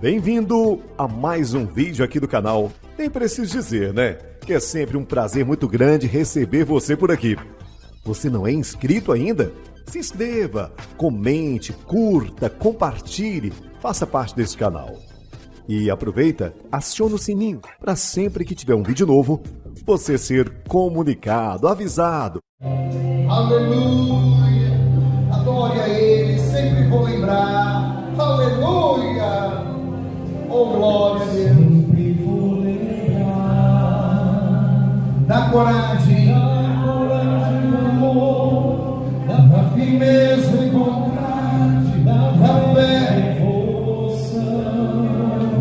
Bem-vindo a mais um vídeo aqui do canal. Nem preciso dizer, né? Que é sempre um prazer muito grande receber você por aqui. Você não é inscrito ainda? Se inscreva, comente, curta, compartilhe, faça parte desse canal. E aproveita, aciona o sininho para sempre que tiver um vídeo novo, você ser comunicado, avisado. Aleluia, adore a Ele, sempre vou lembrar. Aleluia, oh glória a Deus. Sempre vou lembrar Da coragem, do amor, da firmeza e vontade, da fé, devoção,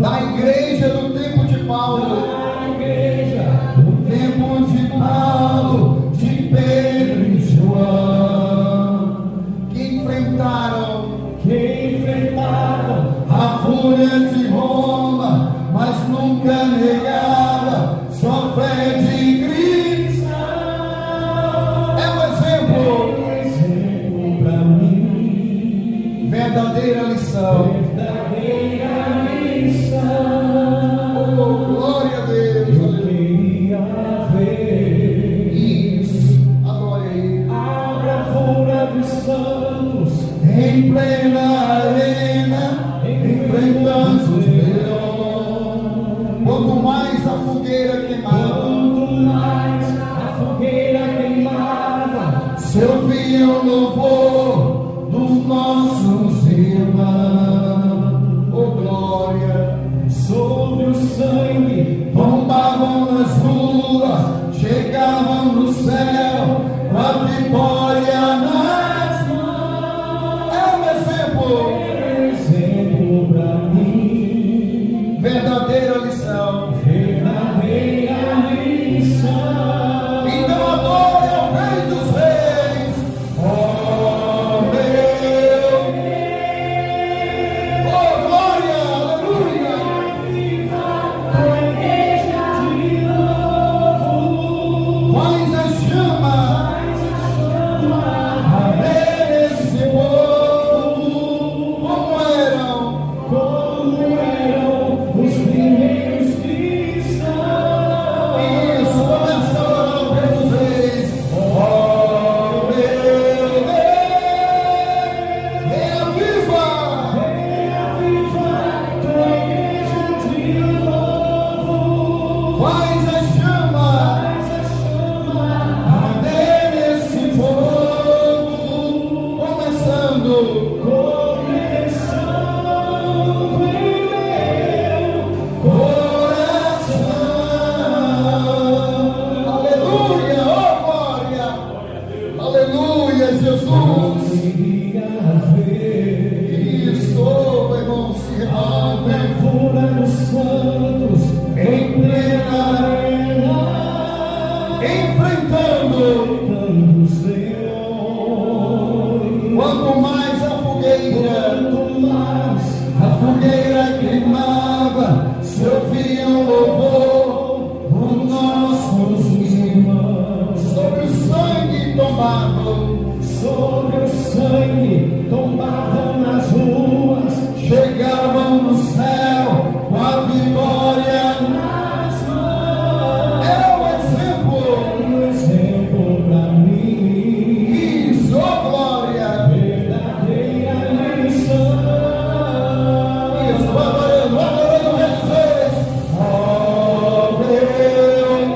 da igreja do tempo de Paulo, da igreja, do tempo de Paulo, de Pedro e João, que enfrentaram a fúria de Roma, mas nunca negava sua fé de Cristo. É um exemplo pra mim, verdadeira lição. verdadeira lição. Oh, glória a Deus. Eu queria ver Isso, adore a Ele. a bravura dos santos Em plena arena, enfrentando os leões. Quanto mais a fogueira queimava, quanto mais a fogueira queimava, se ouvia o louvor dos nossos irmãos. Oh, glória! sobre o sangue Bombavam nas ruas, chegavam no céu, com a vitória nas mãos. É um exemplo pra mim, verdadeira lição. verdadeira lição. Então adore ao Rei dos Reis, ó meu. Oh, glória, aleluia. A igreja de novo, Faz a chama arder esse povo, como eram os primeiros cristãos. isso, começando ao Rei dos Reis, ó meu Deus, reaviva. Reaviva tua igreja de novo, Faz a chama arder esse fogo, começando coração. Aleluia, oh glória. Aleluia, Jesus. queria ver Isso, oh, irmão, se a renove bravura dos santos em plena arena, enfrentando. os leões. Quanto mais a fogueira queimava, se ouvia um louvor dos nossos irmãos. Sobre o sangue tombavam nas ruas, chegavam no céu com a vitória nas mãos. É um exemplo pra mim, isso, oh glória. verdadeira lição. Isso, adorando o Rei dos Reis. Oh Deus,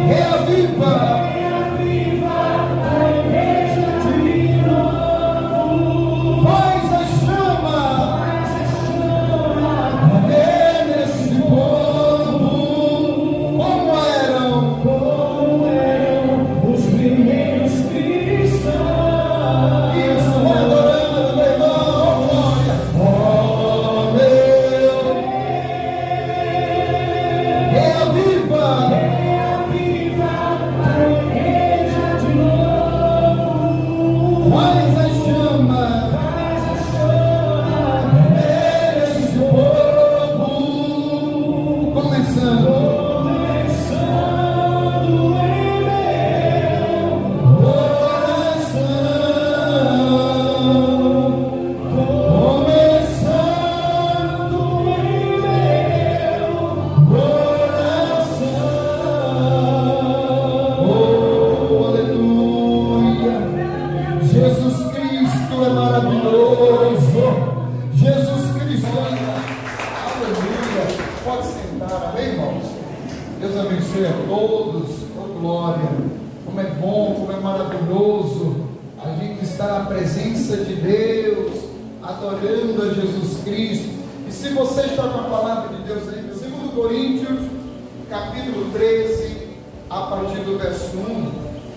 reaviva. Reaviva a igreja de novo, Faz a chama abençoe a todos. Oh glória, como é bom, como é maravilhoso a gente estar na presença de Deus, adorando a Jesus Cristo. E se você está com a palavra de Deus aí, 2 Coríntios, capítulo 13, a partir do verso 1,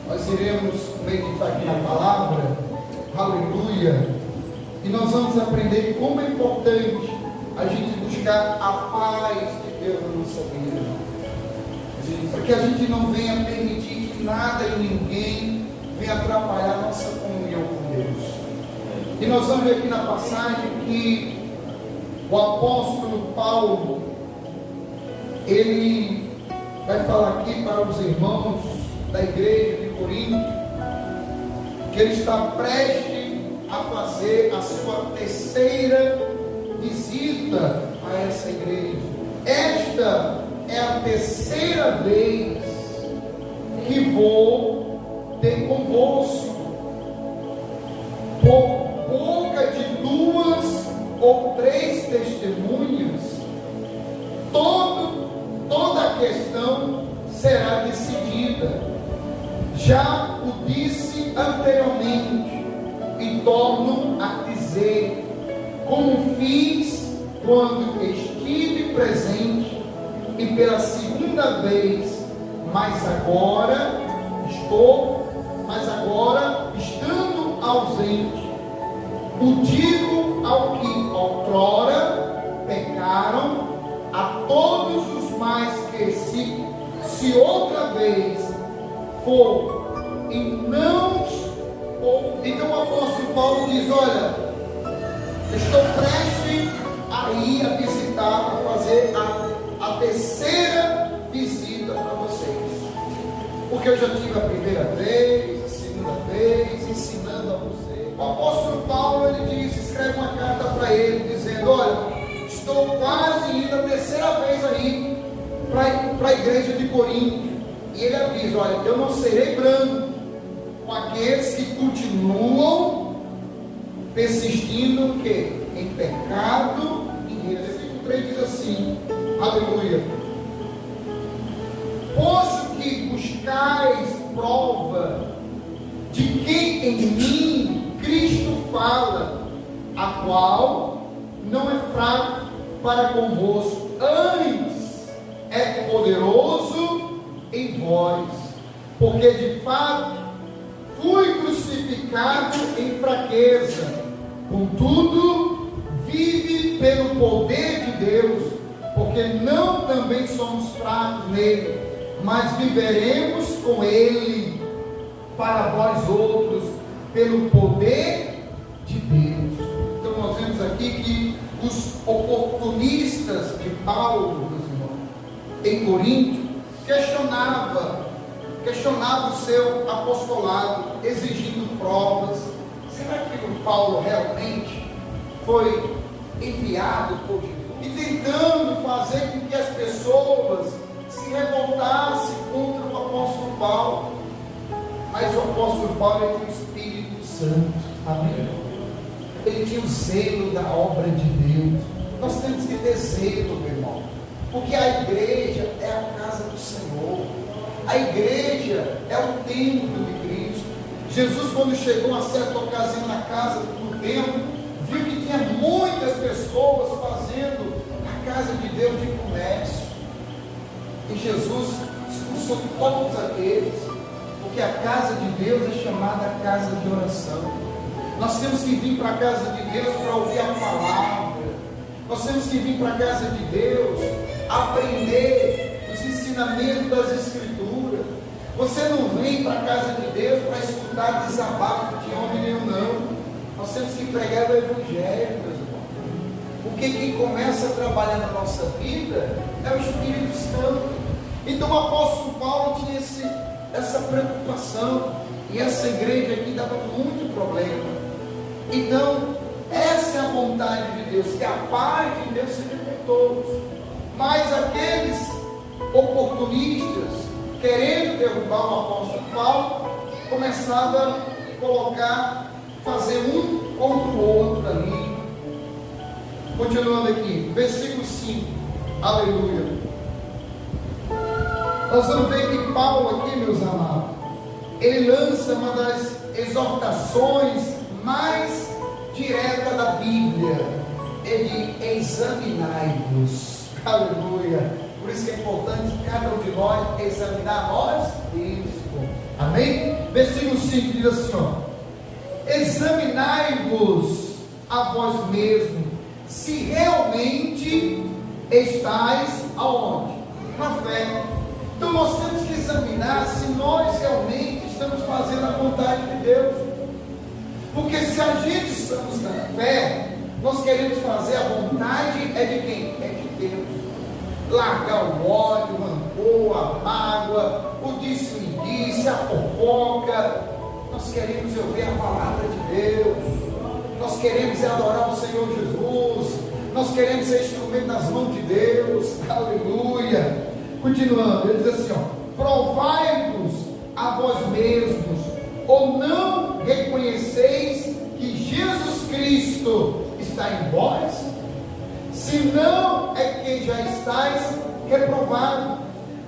nós iremos meditar aqui na palavra, aleluia, e nós vamos aprender como é importante a gente buscar a paz de Deus na nossa vida, para que a gente não venha permitir que nada e ninguém venha atrapalhar a nossa comunhão com Deus. E nós vamos ver aqui na passagem que o apóstolo Paulo, ele vai falar aqui para os irmãos da igreja de Corinto, que ele está prestes a fazer a sua terceira visita a essa igreja. Esta é a terceira vez que vou ter convosco, por boca de 2 ou 3 testemunhas, toda a questão será decidida. Já o disse anteriormente e torno a dizer, como fiz quando estive presente e pela segunda vez, mas agora estando ausente, o digo ao que outrora pecaram, a todos os mais que se outra vez for e não, então o apóstolo Paulo diz: olha, estou prestes a ir a visitar, a fazer a terceira visita para vocês, porque eu já tive a primeira vez, a segunda vez, ensinando a vocês. O apóstolo Paulo, ele diz, escreve uma carta para ele, dizendo: olha, estou quase indo a terceira vez aí para a igreja de Corinto, e ele avisa: olha, eu não serei brando com aqueles que continuam persistindo o quê? Em pecado. E versículo 3 diz assim, aleluia: posto que buscais prova de que em mim Cristo fala, a qual não é fraco para convosco, antes é poderoso em vós, porque de fato fui crucificado em fraqueza, contudo vive pelo poder de Deus, porque não também somos fracos nele, mas viveremos com ele para vós outros, pelo poder de Deus. Então nós vemos aqui que os oportunistas de Paulo, meus irmãos, em Corinto, questionava o seu apostolado, exigindo provas. Será que o Paulo realmente foi enviado por Jesus? E tentando fazer com que as pessoas se revoltassem contra o apóstolo Paulo. Mas o apóstolo Paulo, ele tinha o Espírito Santo, amém? Ele tinha o zelo da obra de Deus. Nós temos que ter zelo, meu irmão, porque a igreja é a casa do Senhor. A igreja é o templo de Cristo. Jesus, quando chegou a certa ocasião na casa do templo, viu que tinha muitas pessoas fazendo a casa de Deus de comércio. E Jesus expulsou todos aqueles, porque a casa de Deus é chamada casa de oração. Nós temos que vir para a casa de Deus para ouvir a palavra. Nós temos que vir para a casa de Deus aprender os ensinamentos das Escrituras. Você não vem para a casa de Deus para escutar desabafo de homem nenhum, não. Nós temos que pregar o Evangelho, meus irmãos. Porque quem começa a trabalhar na nossa vida é o Espírito Santo. Então o apóstolo Paulo tinha essa preocupação, e essa igreja aqui dava muito problema. Então, essa é a vontade de Deus, que a paz de Deus seja com todos. Mas aqueles oportunistas, querendo derrubar o apóstolo Paulo, começavam a fazer um contra o outro ali. Continuando aqui, versículo 5, aleluia. Nós vamos ver que Paulo aqui, meus amados, ele lança uma das exortações mais diretas da Bíblia. Ele examinai-vos. Aleluia. Por isso que é importante cada um de nós examinar nós mesmos. Amém? Versículo 5 diz assim, ó: examinai-vos a vós mesmos, se realmente estáis aonde? Na fé. Então nós temos que examinar se nós realmente estamos fazendo a vontade de Deus. Porque se a gente estamos na fé, nós queremos fazer a vontade é de quem? É de Deus. Largar o ódio, o rancor, a mágoa, o disse-me-disse, a fofoca. Nós queremos ouvir a palavra de Deus. Nós queremos adorar o Senhor Jesus. Nós queremos ser instrumento nas mãos de Deus. Aleluia. Continuando, ele diz assim, ó: provai-vos a vós mesmos, ou não reconheceis que Jesus Cristo está em vós? Se não, é que já estáis reprovados.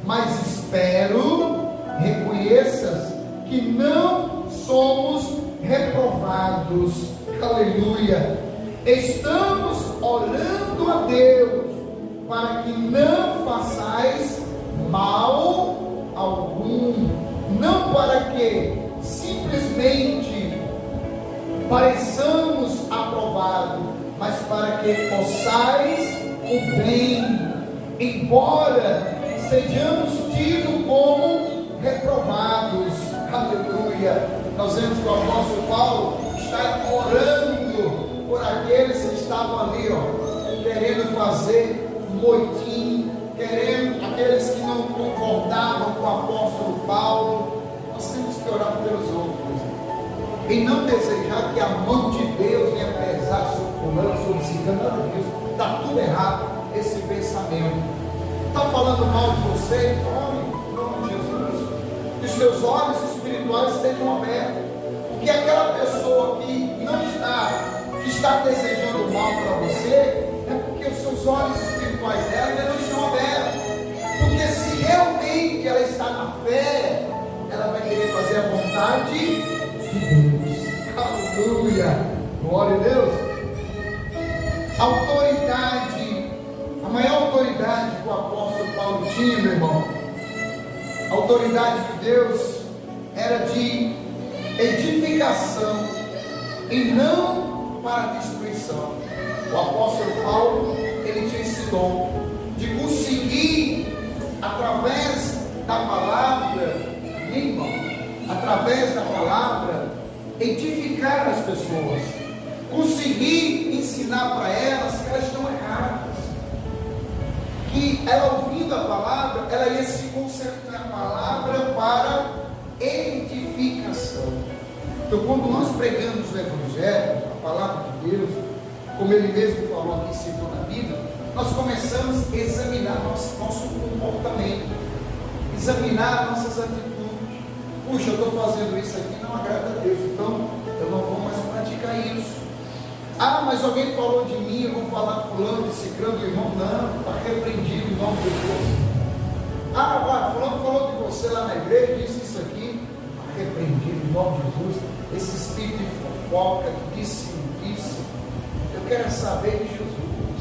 Mas espero reconheças que não somos reprovados. Aleluia. Estamos orando a Deus para que não façais mal algum, não para que simplesmente pareçamos aprovados, mas para que possais o bem, embora sejamos tidos como reprovados. Aleluia. Nós vemos que o apóstolo Paulo está orando por aqueles que estavam ali, ó, querendo fazer moitim, querendo, aqueles que não concordavam com o apóstolo Paulo. Nós temos que orar pelos outros e não desejar que a mão de Deus venha pesar sobre fulano, sobre ciclano. Nada disso, está tudo errado esse pensamento. Está falando mal de você? Ore em nome de Jesus, que os seus olhos espirituais estejam abertos, porque aquela pessoa que está desejando mal para você, é porque os seus olhos espirituais dela ainda não estão abertos. Porque se realmente ela está na fé, ela vai querer fazer a vontade de Deus. Aleluia. Glória a Deus. Autoridade, a maior autoridade que o apóstolo Paulo tinha, meu irmão, a autoridade de Deus era de edificação e não para destruição. O apóstolo Paulo, ele tinha esse dom de conseguir, através da palavra, irmão, através da palavra, edificar as pessoas, conseguir ensinar para elas que elas estão erradas, que ela ouvindo a palavra, ela ia se concentrar na palavra para edificação. Então, quando nós pregamos o Evangelho, a palavra de Deus, como ele mesmo falou aqui, citou na Bíblia, nós começamos a examinar nosso comportamento, examinar nossas atitudes. Puxa, eu estou fazendo isso aqui, não agrada a Deus, então eu não vou mais praticar isso. Ah, mas alguém falou de mim, eu vou falar fulano, de ciclano, irmão. Não, está repreendido em nome de Deus. Ah, fulano falou de você lá na igreja, disse isso aqui, está repreendido em nome de Jesus. Esse espírito de fofoca, que disse. Eu quero saber de Jesus,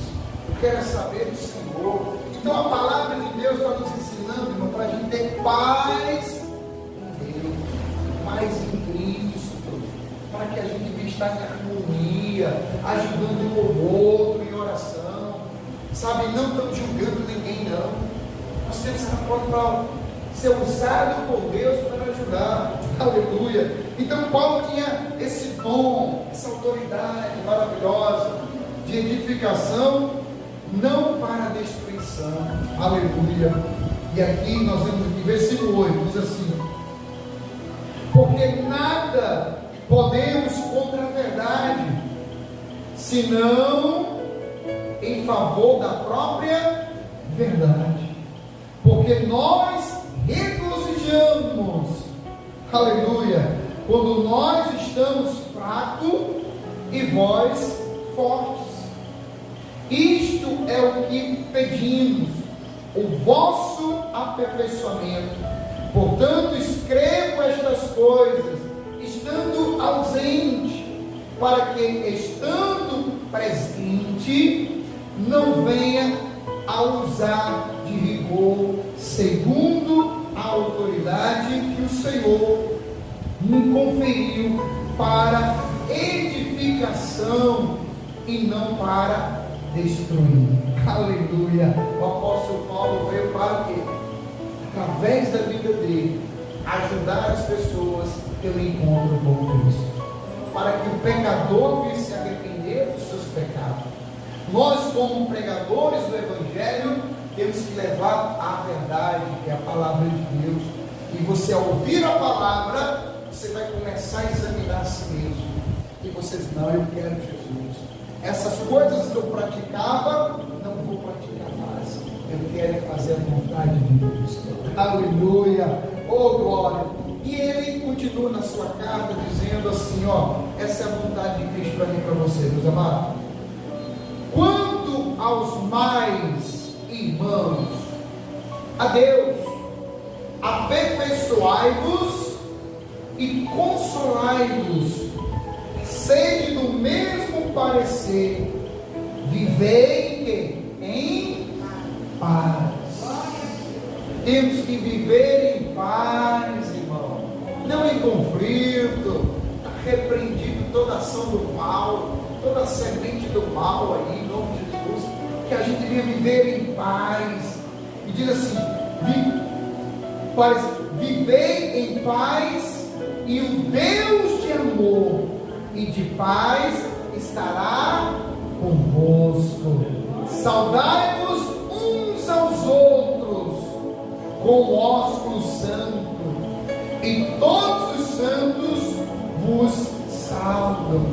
eu quero saber do Senhor. Então a palavra de Deus está nos ensinando, irmão, para a gente ter paz em Deus, paz em Cristo, para que a gente venha estar em harmonia, ajudando um ao outro em oração, sabe? Não estamos julgando ninguém, não. Nós temos que estar para ser usado por Deus para ajudar. Aleluia. Então Paulo tinha esse dom, essa autoridade maravilhosa de edificação, não para destruição. Aleluia. E aqui nós vemos aqui, versículo 8, diz assim: porque nada podemos contra a verdade, senão em favor da própria verdade. Porque nós regozijamos, aleluia, quando nós estamos fracos e vós fortes. Isto é o que pedimos, o vosso aperfeiçoamento. Portanto, escrevo estas coisas, estando ausente, para que, estando presente, não venha a usar de rigor, segundo a autoridade que o Senhor me conferiu para edificação e não para destruir. Aleluia! O apóstolo Paulo veio para quê? Através da vida dele, ajudar as pessoas pelo encontro com Cristo, para que o pecador venha se arrepender dos seus pecados. Nós, como pregadores do Evangelho, temos que levar a verdade, que é a palavra de Deus. E você, ao ouvir a palavra, você vai começar a examinar a si mesmo. E você diz: não, eu quero Jesus. Essas coisas que eu praticava, não vou praticar mais. Eu quero fazer a vontade de Deus. Aleluia! Oh, glória! E ele continua na sua carta dizendo assim, essa é a vontade de Cristo para mim e para você, meus amados. Quanto aos mais irmãos, a Deus, aperfeiçoai-vos e consolai-vos, sede do mesmo parecer, vivei em paz. Temos que viver em paz, irmão, não em conflito. Está repreendido toda ação do mal, toda semente do mal aí, em nome de Jesus, que a gente venha viver em paz. E diz assim: vivei em paz, e o Deus de amor e de paz estará convosco. Saudai-vos uns aos outros com ósculo santo, e todos os santos vos saudam.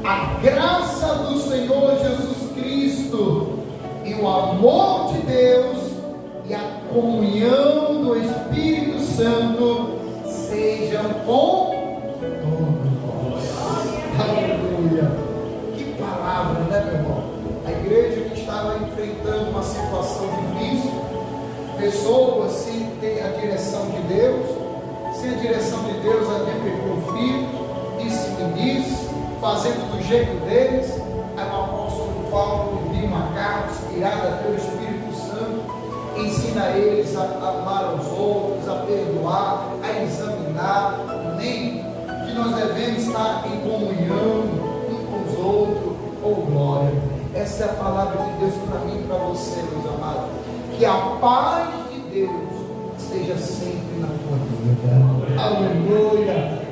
A graça do Senhor Jesus Cristo e o amor de Deus e a comunhão do Espírito Santo sejam com todos vós. Aleluia! Que palavra, né, meu irmão? A igreja que estava enfrentando uma situação difícil, pessoas sem ter a direção de Deus, sem a direção de Deus, havia conflito, disse-me, fazendo do jeito deles. Aí o apóstolo Paulo envia uma carta inspirada pelo Espírito Santo, ensina eles a amar aos outros, a perdoar, a examinar, nem que nós devemos estar em comunhão uns com os outros. Oh, glória! Essa é a palavra de Deus para mim e para você, meus amados. Que a paz de Deus esteja sempre na tua vida. Aleluia!